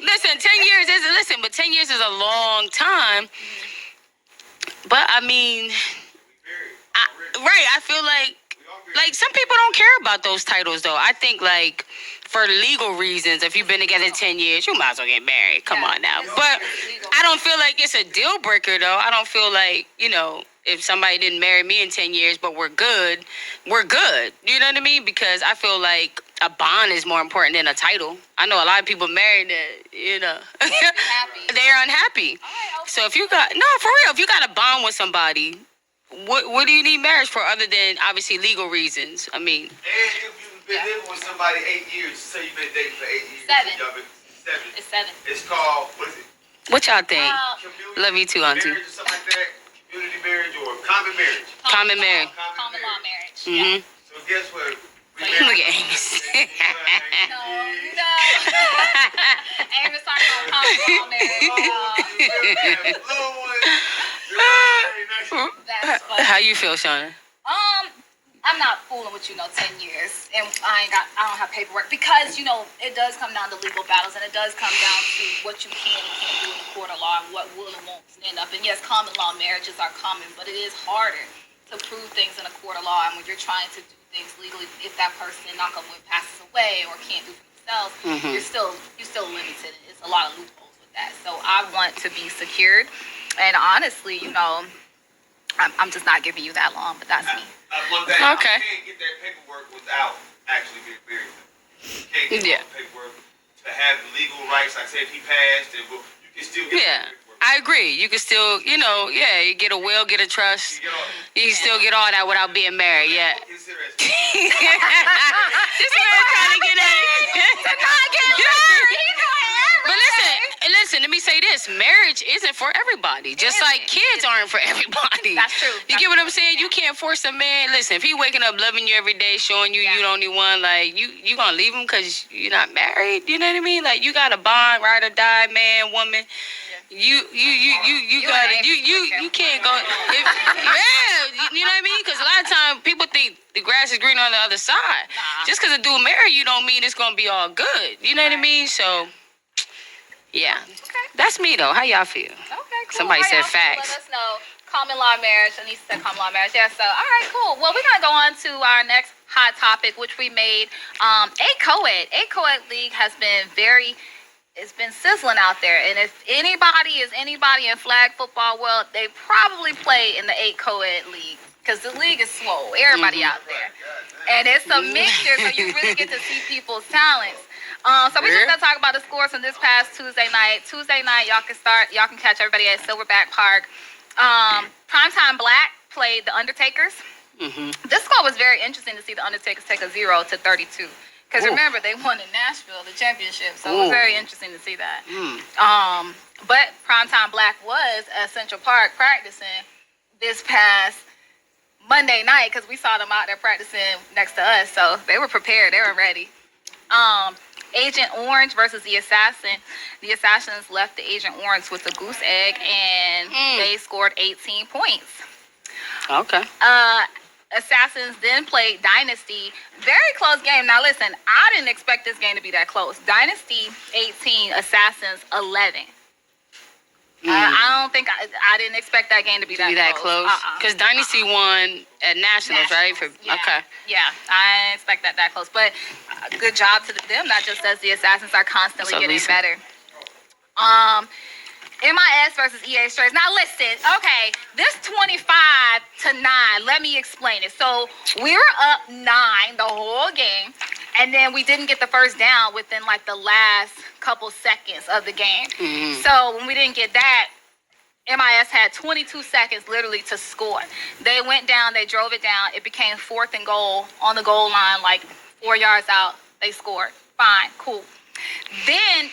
listen. 10 years is but 10 years is a long time. But I mean, I feel like some people don't care about those titles though. I think like for legal reasons, if you've been together 10 years, you might as well get married. Come on now. But I don't feel like it's a deal breaker though. I don't feel like, if somebody didn't marry me in 10 years, but we're good. You know what I mean? Because I feel like a bond is more important than a title. I know a lot of people married that, they're unhappy. So if you got, no, for real, if you got a bond with somebody, what do you need marriage for other than obviously legal reasons? I mean. And if you've been living with somebody 8 years, say you've been dating for 8 years. 7. Y'all been 7. It's 7. It's called, what is it? What y'all think? Love you too, auntie. Marriage or something like that. Community marriage or common marriage. Common marriage. Common law marriage. Mm-hmm. So guess what? Look at Amos. No. Amos talking about common law marriage. That's funny. How you feel, Shauna? I'm not fooling with 10 years, and I don't have paperwork because it does come down to legal battles, and it does come down to what you can and can't do in the court of law, and what will and won't stand up. And yes, common law marriages are common, but it is harder to prove things in a court of law, and when you're trying to do things legally, if that person, knock on wood, passes away or can't do for themselves, you're still limited. It's a lot of loopholes with that. So I want to be secured, and honestly, I'm just not giving you that long, but that's me. Okay. You can't get that paperwork without actually getting married. You can't get the paperwork to have legal rights. Like I said, if he passed, you can still get the paperwork. I agree. You can still, you get a will, get a trust. You can still get all that without being married, This man trying to get at it. But listen, let me say this. Marriage isn't for everybody. Just like kids aren't for everybody. That's true. You get what I'm saying? You can't force a man. Listen, if he waking up loving you every day, showing you you the only one, like, you gonna leave him because you're not married? You know what I mean? Like, you got a bond, ride or die, man, woman. You got it. You can't go. You know what I mean? Because a lot of times people think the grass is greener on the other side. Just because a dude married you don't mean it's gonna be all good. You know what I mean? So, yeah, that's me though. How y'all feel? Okay, cool. Somebody said facts. Let us know. Common law marriage. Anissa said common law marriage. Yeah. So, all right, cool. Well, we're gonna go on to our next hot topic, which we made. A co-ed league has been it's been sizzling out there, and if anybody in flag football world, they probably play in the 8 co-ed league because the league is swole. Everybody out there, and it's a mixture, so you really get to see people's talents. So we're just gonna talk about the scores from this past Tuesday night. Y'all can catch everybody at Silverback Park. Primetime Black played the Undertakers. This score was very interesting to see the Undertakers take a 0-32. Because remember, they won in Nashville, the championship. So it was very interesting to see that. But Primetime Black was at Central Park practicing this past Monday night because we saw them out there practicing next to us. So they were prepared. They were ready. Agent Orange versus the Assassin. The Assassins left the Agent Orange with a goose egg, and they scored 18 points. Okay. Assassins then played Dynasty. Very close game. Now listen, I didn't expect this game to be that close. Dynasty 18, Assassins 11. I don't think I didn't expect that game to be that close. Because Dynasty won at Nationals, right? Okay. Yeah, I didn't expect that close. But good job to them. Not just as the Assassins are constantly getting better. MIS versus EA Strays. Now listen, okay, this 25-9, let me explain it. So we were up 9 the whole game, and then we didn't get the first down within like the last couple seconds of the game. So when we didn't get that, MIS had 22 seconds literally to score. They went down, they drove it down. It became 4th and goal on the goal line, like 4 yards out. They scored. Fine, cool. Then,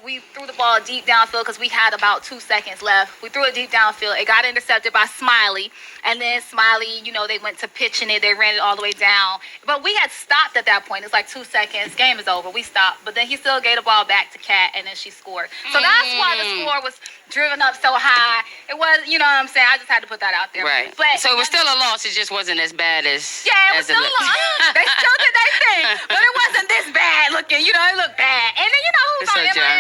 we threw the ball deep downfield because we had about 2 seconds left. We threw it deep downfield. It got intercepted by Smiley. And then Smiley, they went to pitching it. They ran it all the way down. But we had stopped at that point. It's like 2 seconds. Game is over. We stopped. But then he still gave the ball back to Kat, and then she scored. So that's why the score was driven up so high. It was, you know what I'm saying? I just had to put that out there. Right. But so it was still a loss. It just wasn't as bad as... Yeah, it was still a loss. They still did their thing. But it wasn't this bad looking. It looked bad. And then who's on MIS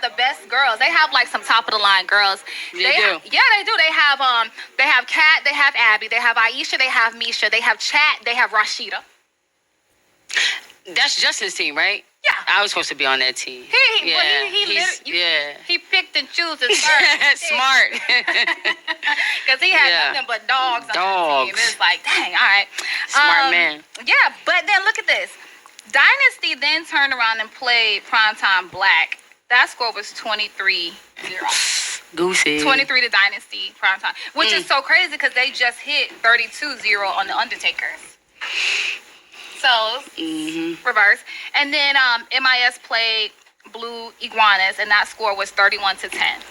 the best girls. They have like some top of the line girls. They do. Yeah, they do. They have Kat, they have Abby, they have Aisha, they have Misha, they have Chat, they have Rashida. That's Justin's team, right? Yeah. I was supposed to be on that team. He picked and chose his first. Smart. Because he had nothing but dogs on the team. It's like, dang, all right. Smart man. Yeah, but then look at this. Dynasty then turned around and played Primetime Black. That score was 23-0. Goosey. 23 to Dynasty Primetime. Which is so crazy because they just hit 32-0 on the Undertakers. So, reverse. And then MIS played Blue Iguanas, and that score was 31-10.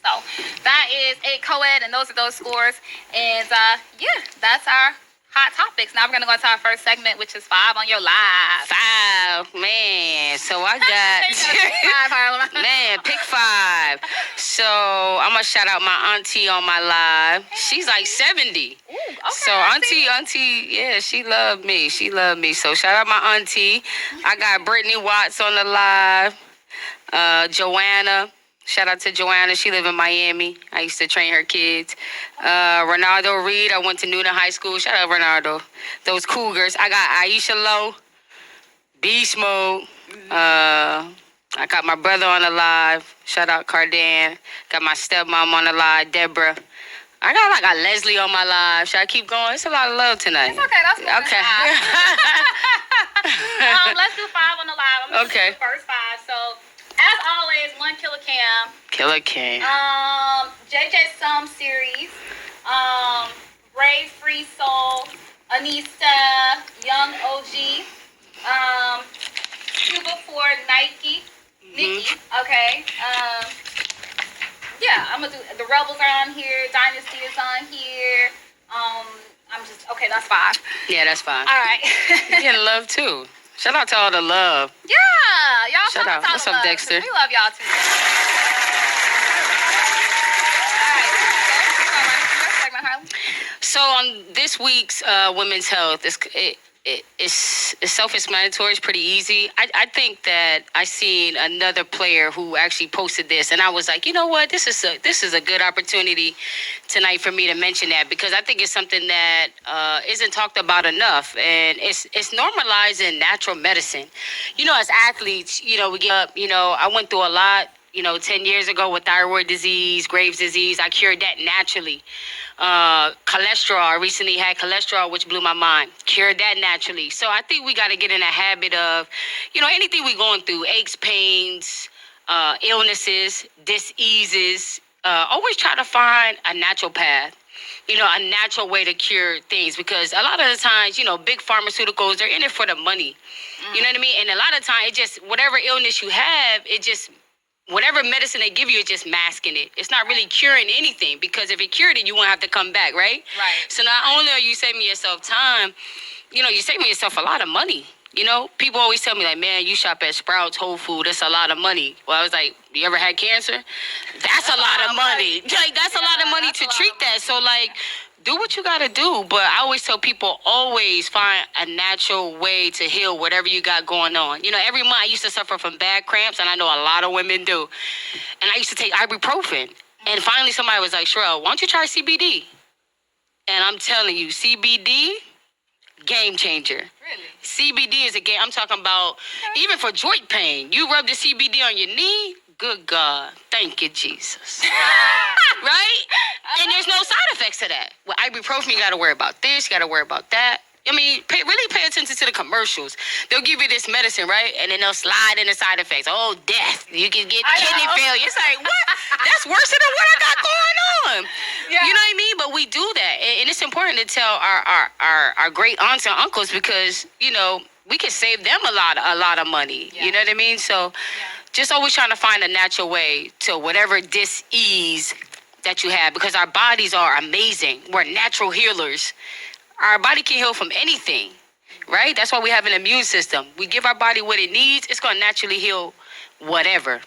So, that is 8 co-ed, and those are those scores. And, that's our hot topics. Now we're going to go into our first segment, which is 5 on your live. 5, man. So I got... 5, Harlem. Man, pick 5. So I'm going to shout out my auntie on my live. She's like 70. Ooh, okay. So auntie, yeah, she loved me. So shout out my auntie. I got Brittany Watts on the live. Joanna. Shout out to Joanna. She live in Miami. I used to train her kids. Ronaldo Reed. I went to Newton High School. Shout out Ronaldo. Those Cougars. I got Aisha Lowe. Beast Mode. I got my brother on the live. Shout out Cardan. Got my stepmom on the live. Deborah. I got Leslie on my live. Should I keep going? It's a lot of love tonight. It's okay. That's okay. Let's do 5 on the live. I'm going to do the first 5. So, as always, 1 Killer Cam. Killer Cam. JJ Sum series. Ray Free Soul. Anissa. Young OG. Cuba for Nikki. Okay. I'm gonna do the Rebels are on here. Dynasty is on here. That's 5. Yeah, that's 5. All right. You getting love too. Shout out to all the love. Yeah, y'all. Shout out. What's up, Dexter? We love y'all too. All right. So on this week's Women's Health, it's self-explanatory. It's pretty easy. I think that I seen another player who actually posted this, and I was like, you know what? This is a good opportunity tonight for me to mention that, because I think it's something that isn't talked about enough, and it's normalizing natural medicine. As athletes, we get up. I went through a lot. 10 years ago with thyroid disease, Graves' disease, I cured that naturally. Cholesterol, I recently had cholesterol, which blew my mind. Cured that naturally. So I think we got to get in a habit of, anything we're going through, aches, pains, illnesses, diseases, always try to find a natural path. A natural way to cure things, because a lot of the times, big pharmaceuticals, they're in it for the money. You know what I mean? And a lot of times, it just, whatever illness you have, whatever medicine they give you is just masking it. It's not really curing anything, because if it cured it, you won't have to come back, right? Right. So not only are you saving yourself time, you're saving yourself a lot of money. People always tell me, like, man, you shop at Sprouts, Whole Foods, that's a lot of money. Well, I was like, you ever had cancer? That's a lot of money. Like, that's a lot of money to treat that. So, like, do what you got to do. But I always tell people, always find a natural way to heal whatever you got going on. Every month I used to suffer from bad cramps, and I know a lot of women do. And I used to take ibuprofen. And finally somebody was like, Sherelle, why don't you try CBD? And I'm telling you, CBD, game changer. Really? CBD is a game. I'm talking about even for joint pain. You rub the CBD on your knee, good God. Thank you, Jesus. Right? And there's no side effects to that. With ibuprofen, you got to worry about this, you got to worry about that. I mean, really pay attention to the commercials. They'll give you this medicine, right? And then they'll slide in the side effects. Oh, death. You can get kidney failure. It's like, what? That's worse than what I got going on. Yeah. You know what I mean? But we do that. And it's important to tell our great aunts and uncles, because, we can save them a lot of money. Yeah. You know what I mean? So just always trying to find a natural way to whatever dis-ease that you have, because our bodies are amazing. We're natural healers. Our body can heal from anything, right? That's why we have an immune system. We give our body what it needs, it's going to naturally heal whatever.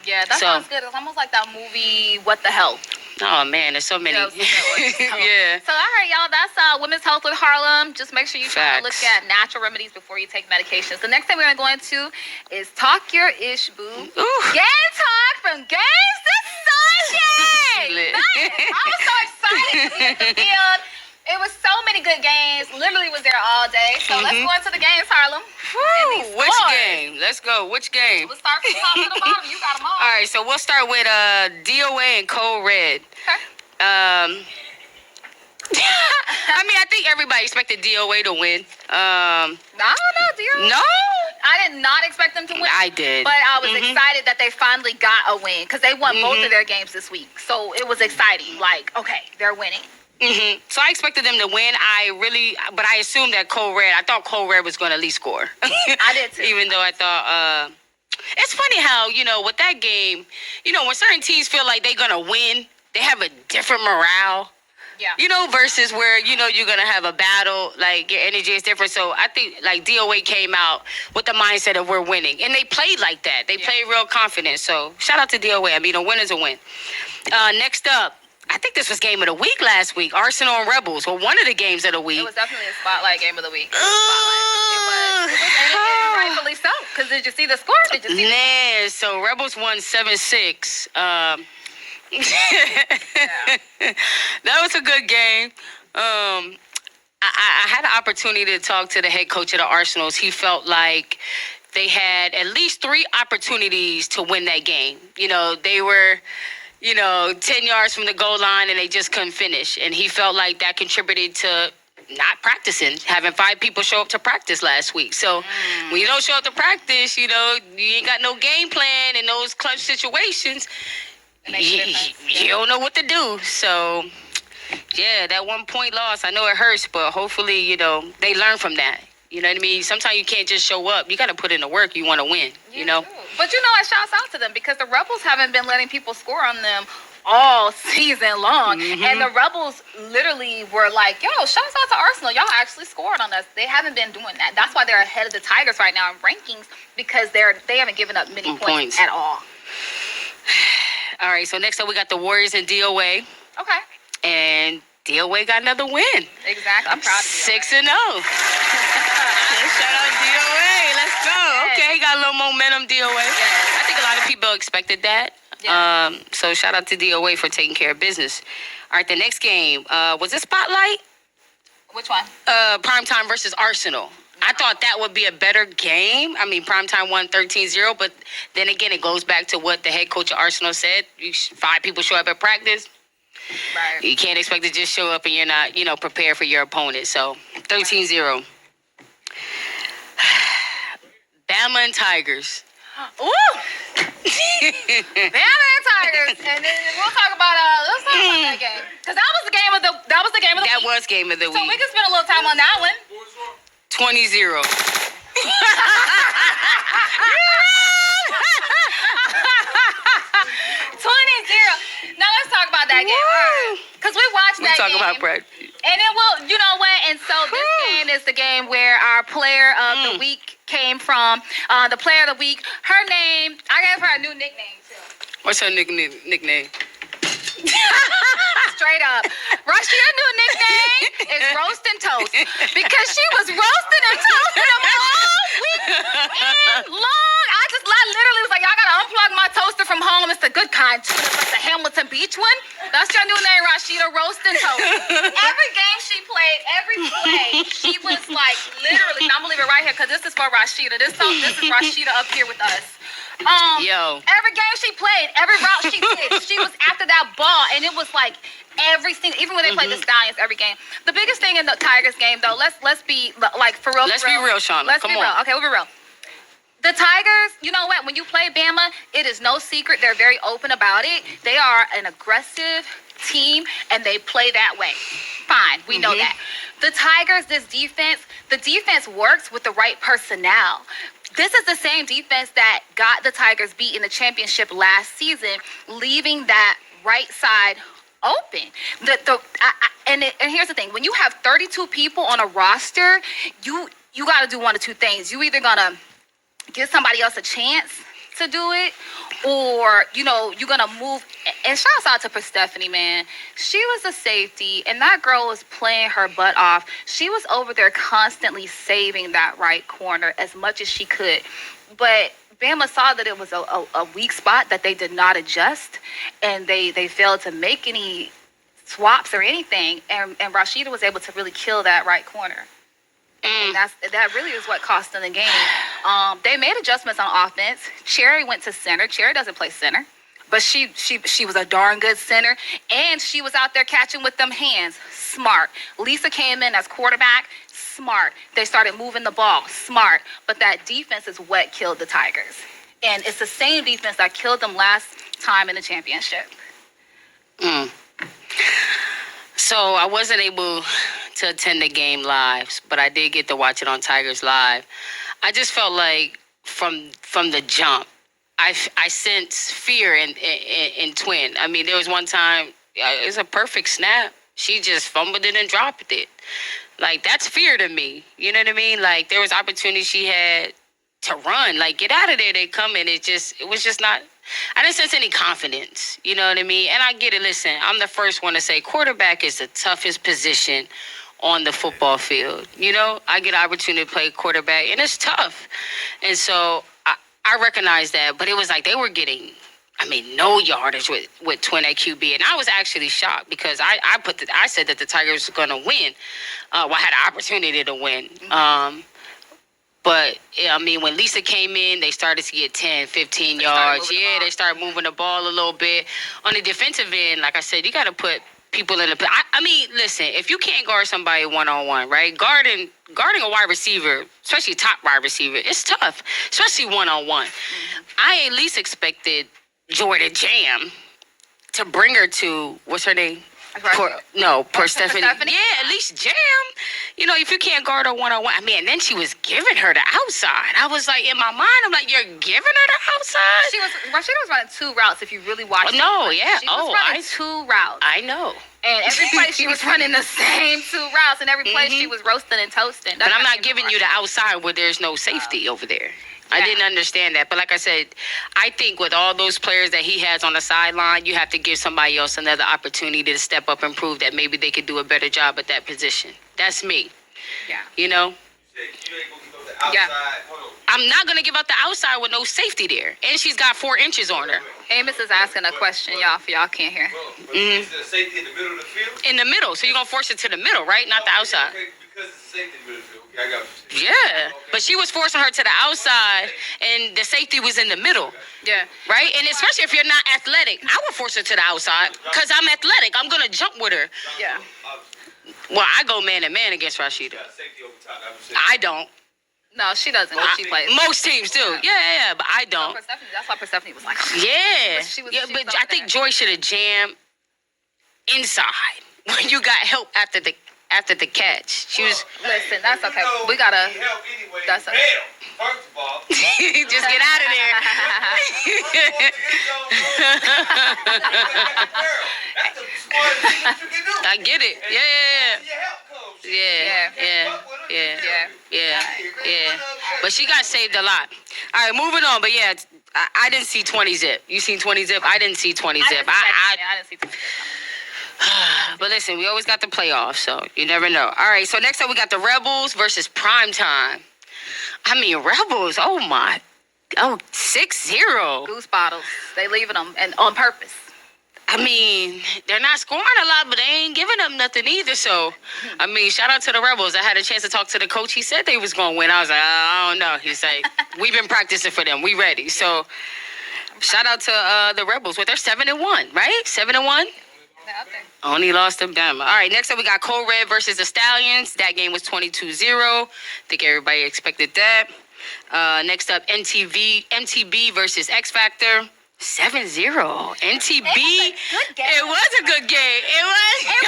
Yeah, that sounds good. It's almost like that movie, What the Hell? Oh man, there's so many. Yeah, Yeah. So all right, y'all. That's Women's Health with Harlem. Just make sure you try to look Facts. at natural remedies before you take medications. The next thing we're gonna go into is talk your ish, boo. Ooh. Game talk from games to Sunday. Lit. I was so excited to be at the field. It was so many good games. Literally was there all day. So let's go into the games, Harlem. And these Which scores. game? Let's go. Which game? We'll start from the top to the bottom. You got them all. All right, so we'll start with DOA and Code Red. Okay. I mean, I think everybody expected DOA to win. I don't know, dear. No, I did not expect them to win. I did. But I was excited that they finally got a win because they won both of their games this week. So it was exciting. Like, okay, they're winning. So I expected them to win. But I assumed that I thought Code Red was going to at least score. I did too. Even though I thought, it's funny how, with that game, when certain teams feel like they're going to win, they have a different morale. Yeah. Versus where, you're going to have a battle, like your energy is different. So I think like DOA came out with the mindset of we're winning. And they played like that. They played real confident. So shout out to DOA. I mean, a win is a win. Next up, I think this was game of the week last week. Arsenal and Rebels. Well, one of the games of the week. It was definitely a spotlight game of the week. It was and rightfully so. Because did you see the score? Did you see Nah, so Rebels won 7-6. That was a good game. I had an opportunity to talk to the head coach of the Arsenals. He felt like they had at least 3 opportunities to win that game. They were 10 yards from the goal line and they just couldn't finish. And he felt like that contributed to not practicing, having 5 people show up to practice last week. So when you don't show up to practice, you ain't got no game plan in those clutch situations. You don't know what to do. So, yeah, that 1 point loss, I know it hurts, but hopefully, they learn from that. You know what I mean? Sometimes you can't just show up. You got to put in the work. You want to win, But I shouts out to them because the Rebels haven't been letting people score on them all season long. And the Rebels literally were like, yo, shouts out to Arsenal. Y'all actually scored on us. They haven't been doing that. That's why they're ahead of the Tigers right now in rankings because they haven't given up many points at all. All right, so next up we got the Warriors and DOA. Okay. And DOA got another win. Exactly. I'm proud of you. 6-0. Shout out DOA. Let's go. Okay, got a little momentum, DOA. I think a lot of people expected that. So shout out to DOA for taking care of business. All right, the next game. Was it Spotlight? Which one? Primetime versus Arsenal. I thought that would be a better game. I mean, Primetime won 13-0, but then again, it goes back to what the head coach of Arsenal said. 5 people show up at practice. Right. You can't expect to just show up and you're not, prepared for your opponent. So, 13-0. Bama and Tigers. Ooh! Bama and Tigers. And then let's talk about that game. Because that was the game of the week. That was game of the So we week. can spend a little time on that one. 20-0. 20-0. Now let's talk about that game. Because we watched that game. We talk about Brad. And it will, you know what? And so this game is the game where our player of the week came from. The player of the week, her name, I gave her a new nickname too. What's her nickname? Straight up. Rashida's new nickname is Roast and Toast because she was roasting and toasting them all week and long. I literally was like, y'all gotta unplug my toaster from home. It's the good kind too. It's the Hamilton Beach one. That's your new name, Rashida, Roast and Toast. Every game she played, every play, she was like literally, and I'm gonna leave it right here because this is for Rashida. This is Rashida up here with us. Every game she played, every route she did, she was after that ball, and it was like every single, even when they played the Stallions, every game. The biggest thing in the Tigers game, though, let's be like for real. Let's be real, Shauna. Let's Come be on. real. Okay, we'll be real. The Tigers, you know what? When you play Bama, it is no secret. They're very open about it. They are an aggressive team, and they play that way. Fine, we know that. The Tigers, the defense works with the right personnel. This is the same defense that got the Tigers beat in the championship last season, leaving that right side open. And here's the thing: when you have 32 people on a roster, you got to do one of two things. You either gonna give somebody else a chance to do it, or you're gonna move And shouts out to Persephone, man. She was a safety, and that girl was playing her butt off. She was over there constantly saving that right corner as much as she could. But Bama saw that it was a weak spot that they did not adjust, and they failed to make any swaps or anything. And Rashida was able to really kill that right corner. And that really is what cost them the game. They made adjustments on offense. Cherry went to center. Cherry doesn't play center, but she was a darn good center, and she was out there catching with them hands. Smart. Lisa came in as quarterback. Smart. They started moving the ball. Smart. But that defense is what killed the Tigers, and it's the same defense that killed them last time in the championship. So I wasn't able to attend the game live, but I did get to watch it on Tigers Live. I just felt like from the jump, I sensed fear in Twin. I mean, there was one time, it was a perfect snap. She just fumbled it and dropped it. Like, that's fear to me. You know what I mean? Like, there was opportunity she had to run. Like, get out of there. They come in. It was just not. I didn't sense any confidence. You know what I mean? And I get it. Listen, I'm the first one to say quarterback is the toughest position on the football field. You know, I get an opportunity to play quarterback, and it's tough. And so I recognize that. But it was like they were getting, no yardage with Twin at QB. And I was actually shocked because I said that the Tigers were going to win. I had an opportunity to win. But, when Lisa came in, they started to get 10, 15 yards. Yeah, they started moving the ball a little bit. On the defensive end, like I said, you got to put people in the... listen, if you can't guard somebody one-on-one, right? Guarding a wide receiver, especially top wide receiver, it's tough, especially one-on-one. I at least expected Joy to jam to bring her to... What's her name? Persephone. Yeah, at least jam. You know, if you can't guard her one-on-one. And then she was giving her the outside. I was like, in my mind, I'm like, you're giving her the outside? Rashida was running two routes if you really watch it. No, yeah. She was running two routes. I know. And every play she was running the same two routes, and every play she was roasting and toasting. But I'm not giving you the outside where there's no safety over there. Yeah. I didn't understand that. But like I said, I think with all those players that he has on the sideline, you have to give somebody else another opportunity to step up and prove that maybe they could do a better job at that position. That's me. Yeah. You know? You ain't gonna give up the outside. Yeah. Hold on. I'm not going to give up the outside with no safety there. And she's got 4 inches on her. Amos is asking a question, y'all, for y'all can't hear. Is the safety in the middle of the field? In the middle. So you're going to force it to the middle, right? Not the outside. Okay, because it's the safety in the middle of the field. Okay, I got you. Yeah. Okay. But she was forcing her to the outside, and the safety was in the middle. Yeah. Right? And especially if you're not athletic, I would force her to the outside because I'm athletic. I'm going to jump with her. Yeah. Well, I go man-to-man against Rashida. I don't. No, she doesn't when she plays. Most teams do. Yeah, but I don't. That's why Persephone was like... Yeah. But I think Joy should have jammed inside when you got help after the catch. She was... Listen, that's okay. We got to... That's okay. First of all... Just get out of there. That's the smartest thing that you can do. I get it. Yeah. But she got saved a lot. All right, moving on. But yeah, I didn't see 20 zip. You seen 20 zip? I didn't see 20 zip. I didn't see 20 zip. But listen, we always got the playoffs, so you never know. All right, so next up we got the Rebels versus Primetime. Rebels, oh my. Oh, 6-0. Goose bottles. They leaving them and on purpose. They're not scoring a lot, but they ain't giving up nothing either. So, shout out to the Rebels. I had a chance to talk to the coach. He said they was going to win. I was like, I don't know. He's like, we've been practicing for them. We ready. So, shout out to the Rebels. They're 7-1, right? 7-1? Okay. Only lost to Bama. All right, next up we got Code Red versus the Stallions. That game was 22-0. I think everybody expected that. Next up, MTB versus X Factor. 7-0. MTB. It was a good game. It was a good game. It was. It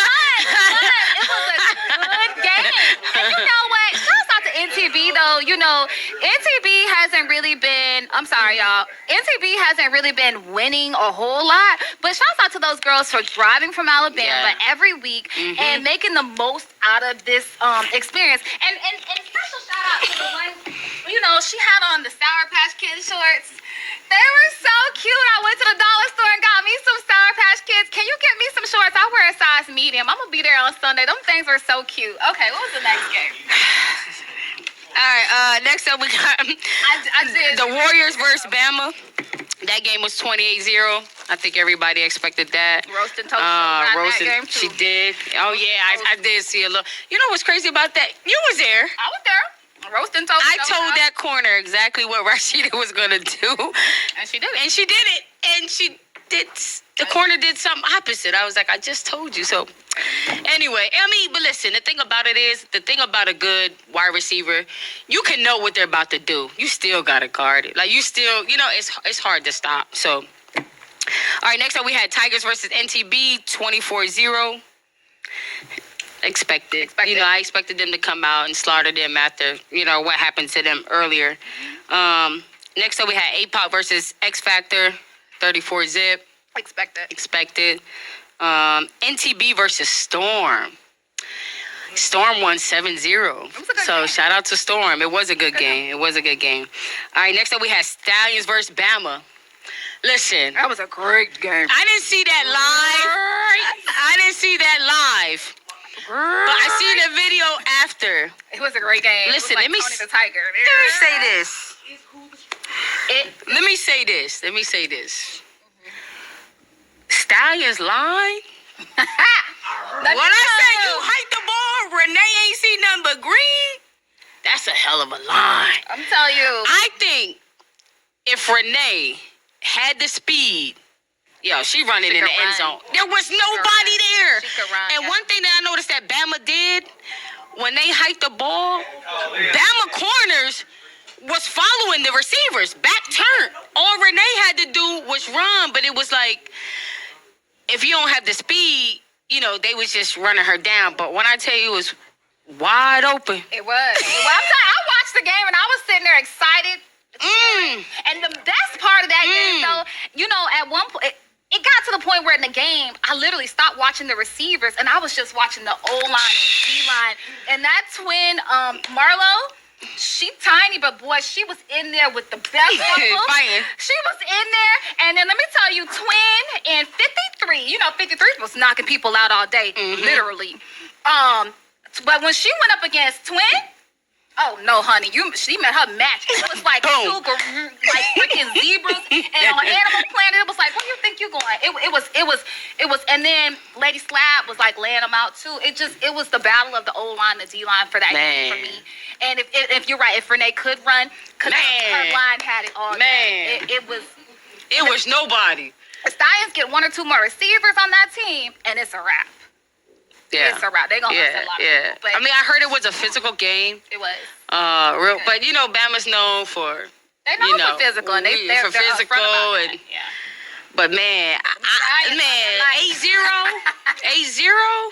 was a good game. And you know what? Shouts out to NTB though. You know, NTB hasn't really been. I'm sorry, y'all. NTB hasn't really been winning a whole lot. But shouts out to those girls for driving from Alabama every week and making the most out of this experience. And special shout out to the one. You know, she had on the Sour Patch Kids shorts. They were so cute. I went to the dollar store and got me some Sour Patch there on Sunday. Them things were so cute. Okay, what was the next game? All right, next up we got I did. the Warriors versus Bama. That game was 28-0. I think everybody expected that. Roasting Toast got Roasted, that game too. she did. Oh, yeah, I did see a little. You know what's crazy about that? You was there. I was there. Roasting Toast. I told that corner exactly what Rashida was going to do. And she did it. And she did it. And she did. The corner did something opposite. I was like, I just told you. So, anyway, I mean, but listen, the thing about it is, the thing about a good wide receiver, you can know what they're about to do. You still got to guard it. Like, you still, it's hard to stop. So, all right, next up we had Tigers versus NTB, 24-0. Expected. I expected them to come out and slaughter them after, what happened to them earlier. Next up we had APOC versus X Factor, 34-zip. Expected. NTB versus Storm. Storm won 7-0. So shout out to Storm. It was a good game. All right, next up we had Stallions versus Bama. Listen. That was a great game. I didn't see that live. But I seen the video after. It was a great game. Listen, let me say this. Let me say this. Stallions line. When I say you hike the ball, Renee ain't see nothing but green. That's a hell of a line. I'm telling you. I think if Renee had the speed, she running in the end zone. There was nobody there. She could run. And one thing that I noticed that Bama did when they hiked the ball, Bama corners was following the receivers, back turn. All Renee had to do was run, but it was like, if you don't have the speed, they was just running her down. But when I tell you, it was wide open. It was. I watched the game and I was sitting there excited. And the best part of that game, though, at one point, it got to the point where in the game, I literally stopped watching the receivers and I was just watching the O-line and D-line. And that twin, Marlo, she tiny, but boy, she was in there with the best of them. Fighting. She was in there, and then let me tell you, twin and 53. 53 was knocking people out all day, literally. But when she went up against twin, oh no, honey, she met her match. It was like two like freaking zebras, and on Animal Planet, it was like, where do you think you're going? It was, and then Lady Slab was like laying them out too. It was the battle of the O line, the D line for that game for me. And if you're right, if Renee could run, because her line had it all day. It was nobody. The Stallions get one or two more receivers on that team, and it's a wrap. Yeah. It's a wrap. They're gonna upset a lot of people. But I mean, I heard it was a physical game. It was. But Bama's known for. They're known for physical, and they're physical upfront about and. that. Yeah. But man, 8-0.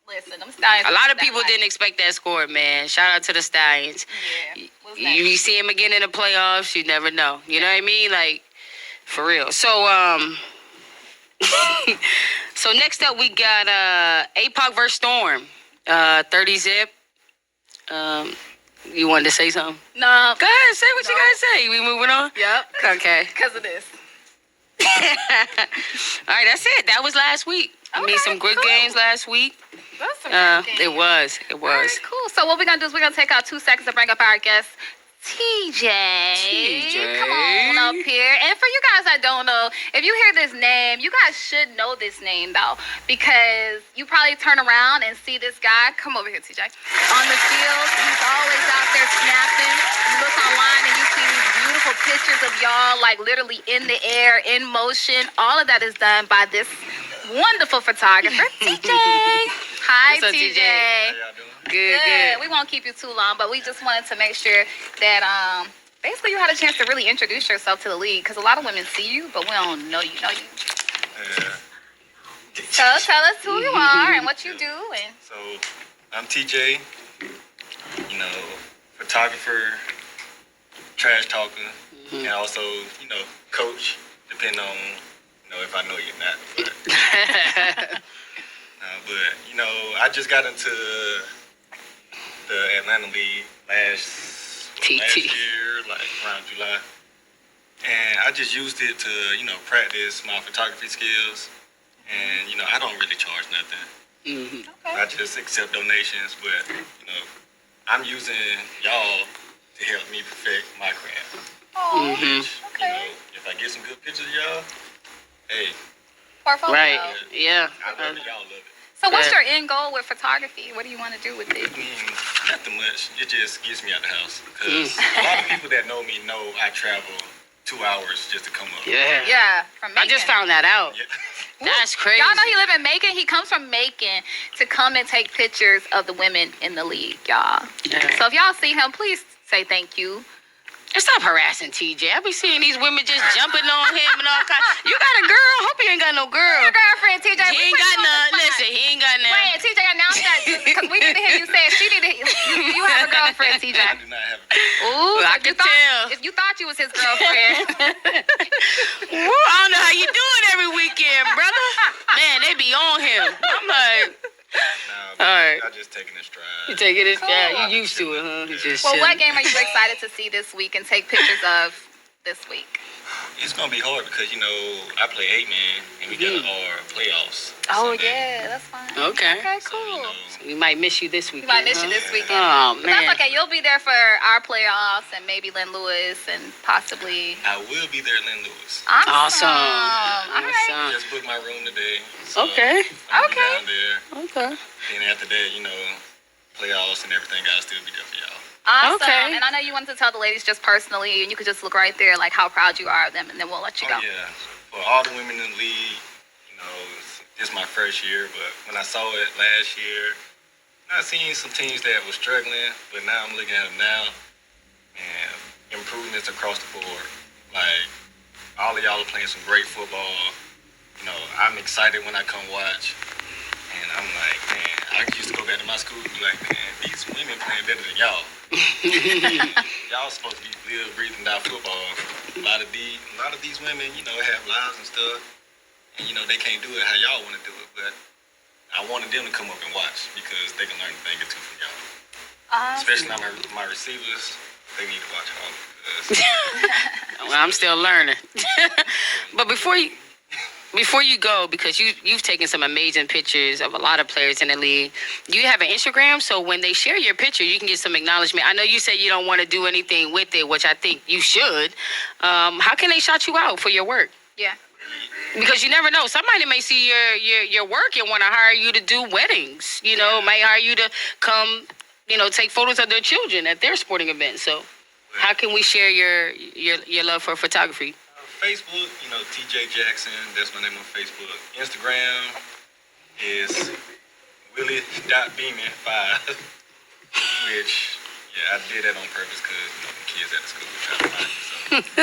Listen, them Stallions. A lot of people didn't expect that score, man. Shout out to the Stallions. Yeah. You see him again in the playoffs, you never know. You know what I mean? Like, for real. So, so next up we got APOC versus Storm. 30-zip. You wanted to say something? No. Go ahead, say what you gotta say. We moving on? Yep. Okay. Because of this. All right, that's it. That was last week. I mean, some good games last week. That's some good games. It was. All right, cool. So what we're going to do is we're going to take out 2 seconds to bring up our guest, TJ. Come on up here. And for you guys that don't know, if you hear this name, you guys should know this name, though, because you probably turn around and see this guy. Come over here, TJ. On the field, he's always out there snapping. You look online and you see these beautiful pictures of y'all, like literally in the air, in motion. All of that is done by this wonderful photographer, TJ. Hi, What's up, TJ. How y'all doing? Good. We won't keep you too long, but we just wanted to make sure that basically you had a chance to really introduce yourself to the league, because a lot of women see you, but we don't know you. So tell us who you are and what you do. And so I'm TJ, photographer, trash talker, and also, coach, depending on, if I know you or not. But, I just got into the Atlanta League last year, like around July. And I just used it to, practice my photography skills. And, I don't really charge nothing. Mm-hmm. I just accept donations, but you know, I'm using y'all to help me perfect my craft. Oh, Mm-hmm. You know, if I get some good pictures of y'all, hey, portfolio. Right. Yeah. I love it. Y'all love it. So what's Yeah. your end goal with photography? What do you want to do with it? I mean, nothing much. It just gets me out the house. Because a lot of people that know me know I travel 2 hours just to come up. Yeah. Yeah, from I Macon. just found that out. Yeah. That's crazy. Y'all know he live in Macon. He comes from Macon to come and take pictures of the women in the league, y'all. Yeah. So if y'all see him, please say thank you. And stop harassing TJ. I be seeing these women just jumping on him and all kinds. You got a girl? Hope you ain't got no girl. Your girlfriend, TJ. He ain't got none. Listen, he ain't got none. Wait, TJ announced that because we need to hear you say it. She need to. You have a girlfriend, TJ. I do not have a girl. Ooh, I so can tell. If you thought you was his girlfriend, Woo, I don't know how you do it every weekend, brother. Man, they be on him. I'm like, Nah, all right. I just taking it stride. You taking it? Cool. Yeah, you used to it, huh? You just well, what chilling. game are you excited to see this week and take pictures of this week? It's gonna be hard because you know I play 8-man and we got our playoffs. Oh Sunday. yeah, that's fine. Okay. Okay, So, cool. you know, We might miss you this weekend. We might miss you huh? this weekend. Oh, But man. that's okay. You'll be there for our playoffs and maybe Lynn Lewis and possibly. I will be there, Lynn Lewis. Awesome. All right. Awesome. Just booked my room today. So Okay. I'll be Okay. down there. Okay. Then after that, you know, playoffs and everything, I'll still be there for y'all. Awesome. Okay. And I know you wanted to tell the ladies just personally, and you could just look right there, like how proud you are of them, and then we'll let you go. Oh yeah, for all the women in the league, you know, this is my first year, but when I saw it last year, I seen some teams that were struggling, but now I'm looking at them now, and improvements across the board. Like all of y'all are playing some great football. You know, I'm excited when I come watch, and I'm like, man, I used to go back to my school and be like, man, these women playing better than y'all. Y'all supposed to be live, breathing, die football. A lot of these women, you know, have lives and stuff, and you know they can't do it how y'all want to do it. But I wanted them to come up and watch because they can learn a thing or two from y'all. Especially now my receivers, they need to watch all because Well, I'm still learning. But before you go, because you've taken some amazing pictures of a lot of players in the league, do you have an Instagram? So when they share your picture, you can get some acknowledgement. I know you said you don't want to do anything with it, which I think you should. How can they shout you out for your work? Yeah. Because you never know. Somebody may see your work and want to hire you to do weddings. You know, might hire you to come, you know, take photos of their children at their sporting events. So how can we share your love for photography? Facebook, you know, TJ Jackson, that's my name on Facebook. Instagram is Willie.Beeman5, which, yeah, I did that on purpose because, you know, the kids at the school were trying to find me. So,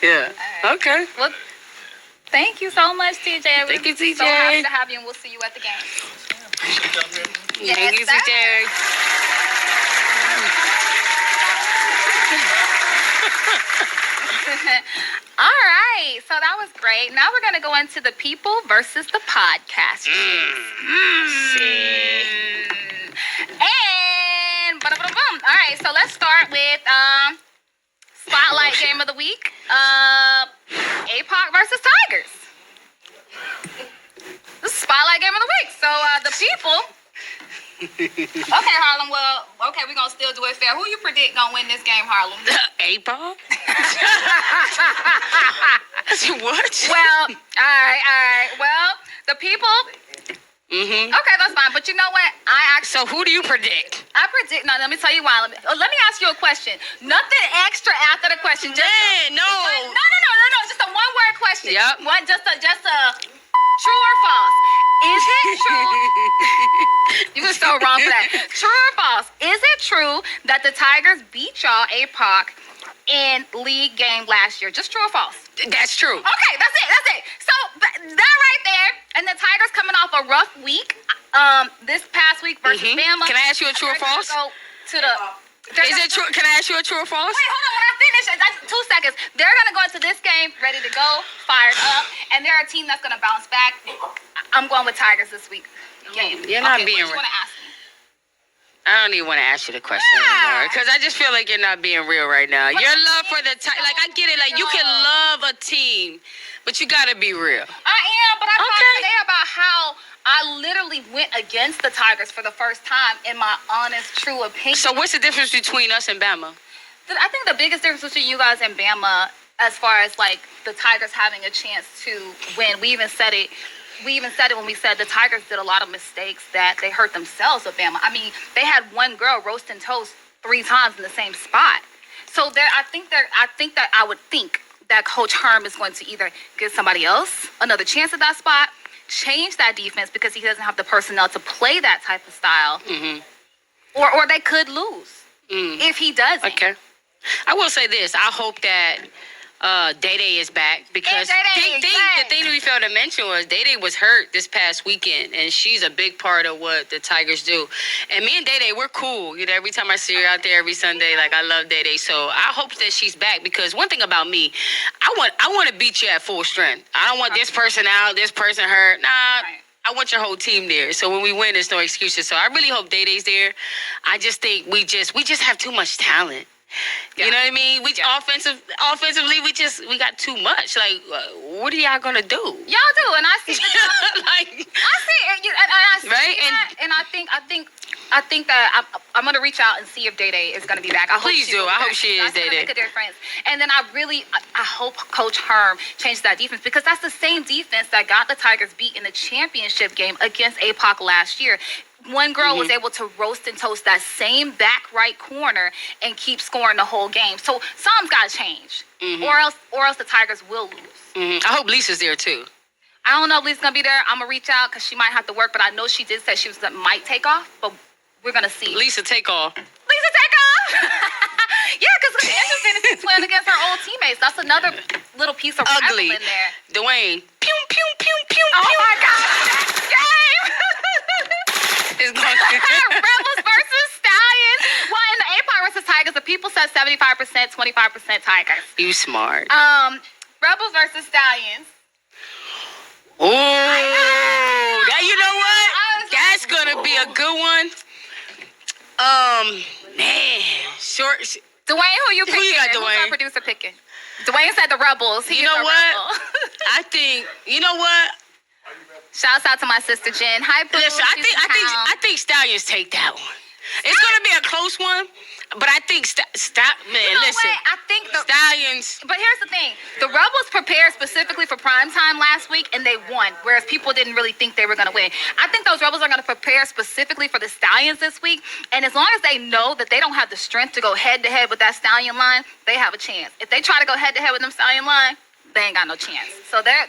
Yeah. All right. Okay. Well, thank you so much, TJ. Thank you, We're TJ. So happy to have you, and we'll see you at the game. appreciate y'all, man. Yes, Thank you, sir. TJ. All right, so that was great. Now we're gonna go into the people versus the podcast. And ba-da-ba-da-boom. All right, so let's start with spotlight game of the week. APOC versus Tigers. This is spotlight game of the week. So the people. Okay, Harlem. Well, okay, we're gonna still do it fair. Who you predict gonna win this game, Harlem? APOC? What? Well, all right. Well, the people. Mm-hmm. Okay, that's fine. But you know what? So who do you predict? I predict. No, let me tell you why. Let me ask you a question. Nothing extra after the question. Just Man, no. No. Just a one-word question. Yep. One. Just a true or false. Is it true? You were so wrong for that. True or false? Is it true that the Tigers beat y'all APOC in league game last year? Just true or false? That's true. Okay, that's it. So that right there, and the Tigers coming off a rough week, this past week versus Bama. Can I ask you a true or They're gonna false? go to the. Is it true? Can I ask you a true or false? Wait, hold on. When I finish, that's 2 seconds. They're gonna go into this game ready to go, fired up, and they're a team that's gonna bounce back. I'm going with Tigers this week. Game. You're not okay, being what you real. want to ask me? I don't even want to ask you the question anymore because I just feel like you're not being real right now. Your love for the like I get it. Like you can love a team, but you gotta be real. I am, but I talked Okay. today about how I literally went against the Tigers for the first time in my honest, true opinion. So what's the difference between us and Bama? I think the biggest difference between you guys and Bama, as far as like the Tigers having a chance to win, we even said it when we said the Tigers did a lot of mistakes that they hurt themselves with Bama. I mean, they had one girl roasting toast 3 times in the same spot. So I think that Coach Herm is going to either give somebody else another chance at that spot, change that defense because he doesn't have the personnel to play that type of style, or they could lose if he doesn't. Okay. I will say this. I hope that Day Day is back because the thing that we failed to mention was Day Day was hurt this past weekend, and she's a big part of what the Tigers do. And me and Day Day, we're cool. You know, every time I see her out there every Sunday, like I love Day Day. So I hope that she's back because one thing about me, I want to beat you at full strength. I don't want this person out, this person hurt. Nah. Right. I want your whole team there. So when we win, there's no excuses. So I really hope Day Day's there. I just think we just have too much talent. Yeah. You know what I mean? Offensively, we got too much. Like, what are y'all gonna do? Y'all do, and I see. Like, I see it, and I see right? That, and I think that I'm gonna reach out and see if Day Day is gonna be back. I Please do. I hope she is Day Day. Make a difference. And then I hope Coach Herm changes that defense because that's the same defense that got the Tigers beat in the championship game against APOC last year. One girl was able to roast and toast that same back right corner and keep scoring the whole game. So something's got to change, or else the Tigers will lose. I hope Lisa's there too. I don't know if Lisa's gonna be there. I'm gonna reach out because she might have to work, but I know she did say she might take off. But we're gonna see. Lisa take off. Lisa take off. Yeah, because it's interesting to see playing against her old teammates. That's another little piece of ugly rival in there. Dwayne. Pew pew pew pew. Oh my God! Game. It's going Rebels versus Stallions. Well, in the APOC versus Tigers, the people said 75%, 25% Tigers. You smart. Rebels versus Stallions. Oh, that you know what? That's gonna be a good one. Man, short. Dwayne, who you picking? Who you got, Dwayne? Who's our producer picking? Dwayne said the Rebels. You know what? I think. You know what? Shouts out to my sister Jen. Hi, Boo. Listen, I think Stallions take that one. It's gonna be a close one, but I think listen. I think Stallions. But here's the thing: the Rebels prepared specifically for primetime last week, and they won. Whereas people didn't really think they were gonna win. I think those Rebels are gonna prepare specifically for the Stallions this week, and as long as they know that they don't have the strength to go head to head with that Stallion line, they have a chance. If they try to go head to head with them Stallion line, they ain't got no chance. So their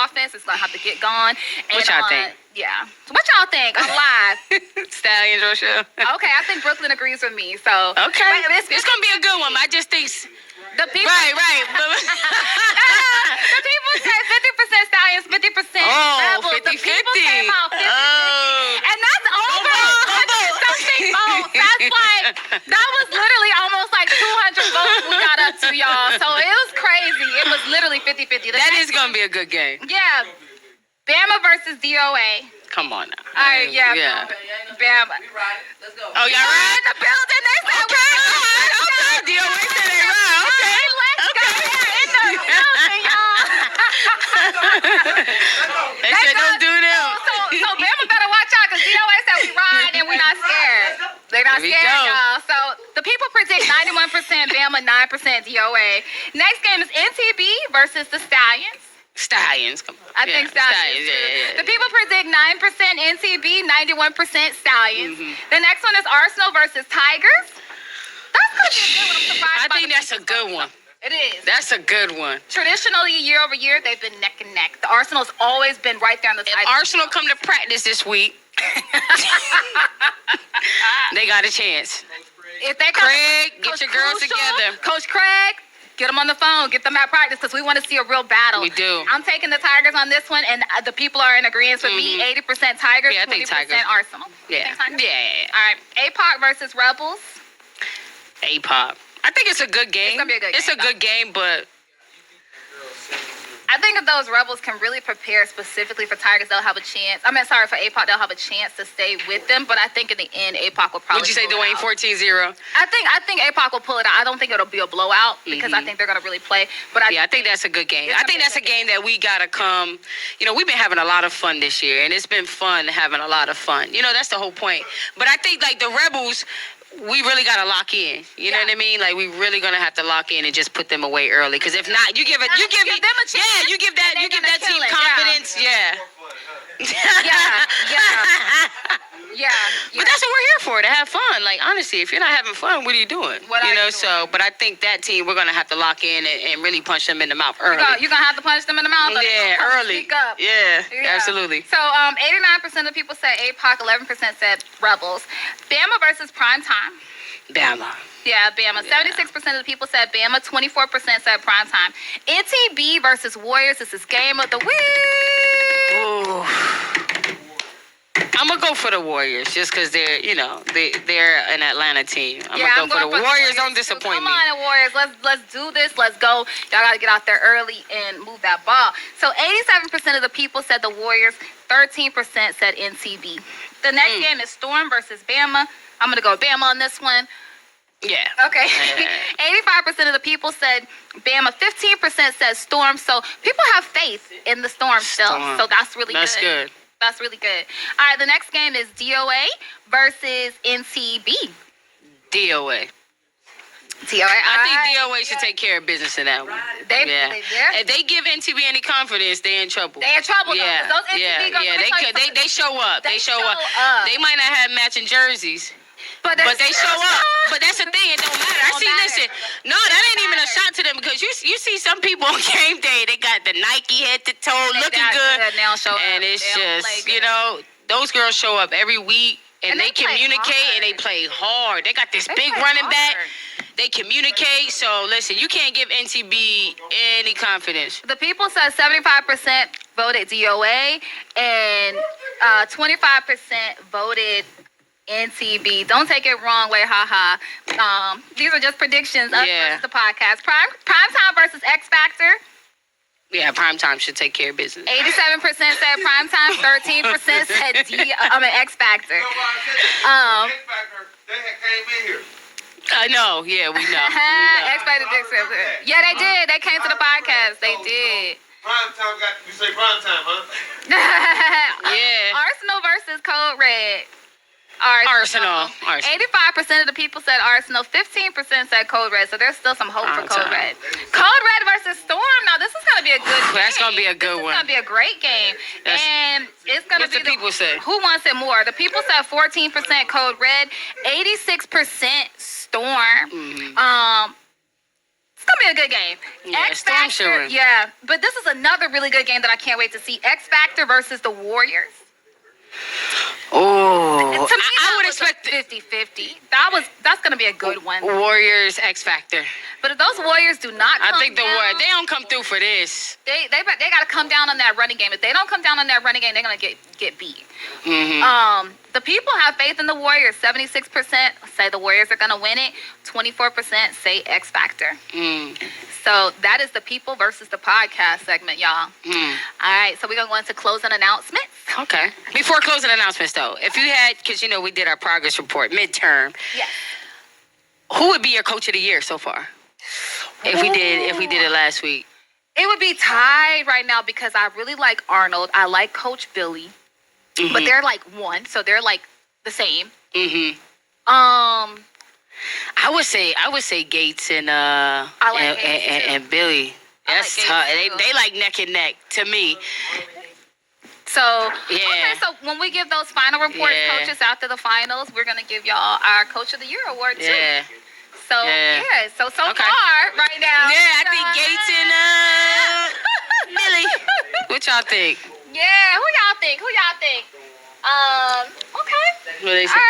offense is gonna have to get gone. What y'all think? Yeah. So what y'all think? I'm live. Stallions, Rochelle. Okay, I think Brooklyn agrees with me. So okay, it's gonna be a good one. I just think the people. Right. The people say 50% Stallions, 50% Rebels. 50-50. The people say about 50-50. And that's over 100-something votes. That's like, that was literally almost like 200 votes we got up to, y'all. So it was crazy. It was literally 50-50. That is going to be a good game. Yeah. Bama versus DOA. Come on now. All right, yeah. Bama. Let's go. Oh, y'all right? In the building, they said okay. DOA said they right. Okay. Let's go. In the building, y'all. They said don't do them. So Bama better watch out because DOA said we ride and we're not scared. They're not scared, y'all. So the people predict 91% Bama, 9% DOA. Next game is NTB versus the Stallions. Stallions. Come on. I think Stallions. Yeah. The people predict 9% NTB, 91% Stallions. The next one is Arsenal versus Tigers. That's going to be a good one. I'm surprised. I think that's a good one. It is. That's a good one. Traditionally, year over year, they've been neck and neck. The Arsenal's always been right there on the side. If Arsenal come to practice this week, they got a chance. If they come, Craig, get your girls together. Coach Craig, get them on the phone. Get them at practice because we want to see a real battle. We do. I'm taking the Tigers on this one, and the people are in agreement with me. 80% Tigers, Yeah, I think 20% Tigers. Arsenal. Yeah. All right. APOC versus Rebels. APOC. I think it's a good game. It's gonna be a good game, good game, but I think if those Rebels can really prepare specifically for Tigers, they'll have a chance. For APOC, they'll have a chance to stay with them. But I think in the end, APOC will probably. Would you say pull it Dwayne out. 14-0? I think APOC will pull it out. I don't think it'll be a blowout because I think they're gonna really play. But I think that's a good game. It's I gonna think be a that's a good game that we gotta come. We've been having a lot of fun this year, and it's been fun having a lot of fun. That's the whole point. But I think like the Rebels, we really gotta lock in. You know what I mean? Like we really gonna have to lock in and just put them away early. Because if not, you give them a chance. Yeah, you give that team confidence. Yeah. Yeah. But that's what we're here for, to have fun. Like, honestly, if you're not having fun, what are you doing? What are you doing? So, but I think that team, we're going to have to lock in and really punch them in the mouth early. You're going to have to punch them in the mouth? Early. Speak up. Yeah, absolutely. So, 89% of people said APOC, 11% said Rebels. Bama versus Primetime. Bama. Yeah, Bama. 76% of the people said Bama. 24% said Primetime. NTB versus Warriors. This is game of the week. Ooh. I'm gonna go for the Warriors just because they're an Atlanta team. I'm gonna go for the Warriors. Don't disappoint me. Come on, Warriors. Let's do this. Let's go. Y'all gotta get out there early and move that ball. So 87% of the people said the Warriors. 13% said NTB. The next game is Storm versus Bama. I'm gonna go Bama on this one. Yeah. Okay. 85% of the people said Bama. 15% said Storm. So people have faith in the Storm still. So that's really good. That's good. That's really good. All right, the next game is DOA versus NTB. DOA. I think DOA should take care of business in that one. If they give NTB any confidence, they're in trouble. They're in trouble. Yeah. Those NTB girls, They show up. They show up. They might not have matching jerseys. But they show up. But that's the thing. It don't matter. Listen. No, that ain't even a shot to them because you see some people on game day. They got the Nike head to toe, looking good, and it's just those girls show up every week and they communicate and they play hard. They got this big running back. They communicate. So listen, you can't give NTB any confidence. The people said 75% voted DOA and 25% voted NTB. Don't take it wrong way, haha. These are just predictions of the podcast. Primetime versus X Factor. Yeah, Primetime should take care of business. 87% said Primetime, 13% said X Factor. X Factor, they came in here. I know, yeah, we know. X Factor did something. Yeah, they did. They came to the podcast. They did. Primetime you say Primetime, huh? Yeah. Arsenal versus Code Red. Arsenal. 85% of the people said Arsenal. 15% said Code Red. So there's still some hope for Code Red. Code Red versus Storm. Now this is gonna be a good game. That's gonna be a good one. It's gonna be a great game. And it's gonna be the people say. Who wants it more? The people said 14% Code Red, 86% Storm. It's gonna be a good game. Yeah, X Storm Factor. should win. Yeah, but this is another really good game that I can't wait to see. X Factor versus the Warriors. Oh, To me, I would expect 50-50. That's gonna be a good one. Warriors X Factor. But if those Warriors do not come I think down, they don't come through for this. they gotta come down on that running game. If they don't come down on that running game, they're gonna get beat. The people have faith in the Warriors. 76% say the Warriors are gonna win it. 24% say X Factor. So that is the people versus the podcast segment, y'all. All right, so we're gonna go into closing announcements. Okay. Before closing announcements, though, if you had, because we did our progress report midterm. Yes. Who would be your coach of the year so far? If we did it last week. It would be tied right now because I really like Arnold. I like Coach Billy, but they're like one, so they're like the same. I would say Gates and and Billy. That's tough. They like neck and neck to me. So okay, so when we give those final reports, coaches after the finals, we're gonna give y'all our Coach of the Year award too. Yeah. So far right now. Yeah, I think Gates and Billy. What y'all think? Yeah, who y'all think? Okay. What they say? All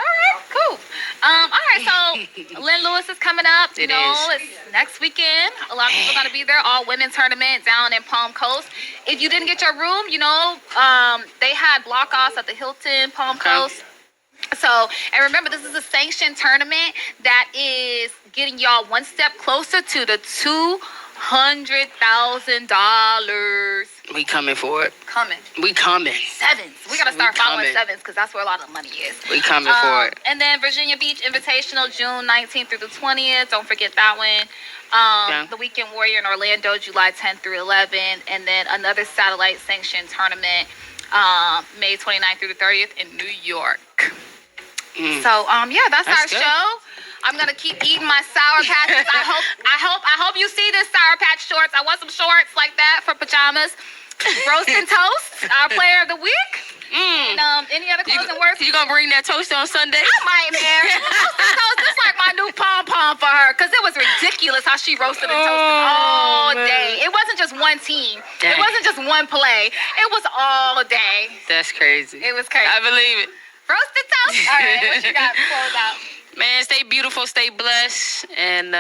right, cool. All right, so Lynn Lewis is coming up. It's next weekend. A lot of people are going to be there. All women's tournament down in Palm Coast. If you didn't get your room, they had block offs at the Hilton Palm Coast. So, and remember, this is a sanctioned tournament that is getting y'all one step closer to the 2 $100,000. We coming for it. Coming. We coming. Sevens. We gotta start following coming. sevens because that's where a lot of the money is. We coming for it. And then Virginia Beach Invitational, June 19th through the 20th. Don't forget that one. The Weekend Warrior in Orlando, July 10th through 11th. And then another satellite sanctioned tournament, May 29th through the 30th in New York. So, yeah, that's our good. show. I'm gonna keep eating my Sour Patches. I hope you see this Sour Patch shorts. I want some shorts like that for pajamas. Roast and Toast, our player of the week. And any other closing words? You gonna bring that toast on Sunday? I might, man. Roast and Toast, this like my new pom-pom for her. Because it was ridiculous how she roasted and toasted all day. It wasn't just one team. Dang. It wasn't just one play. It was all day. That's crazy. It was crazy. I believe it. Roast and Toast. All right, what you got to close out? Man, stay beautiful, stay blessed, and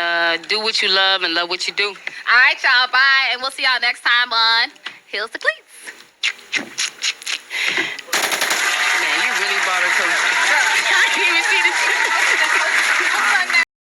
do what you love and love what you do. All right, y'all. Bye. And we'll see y'all next time on Hills to Clean.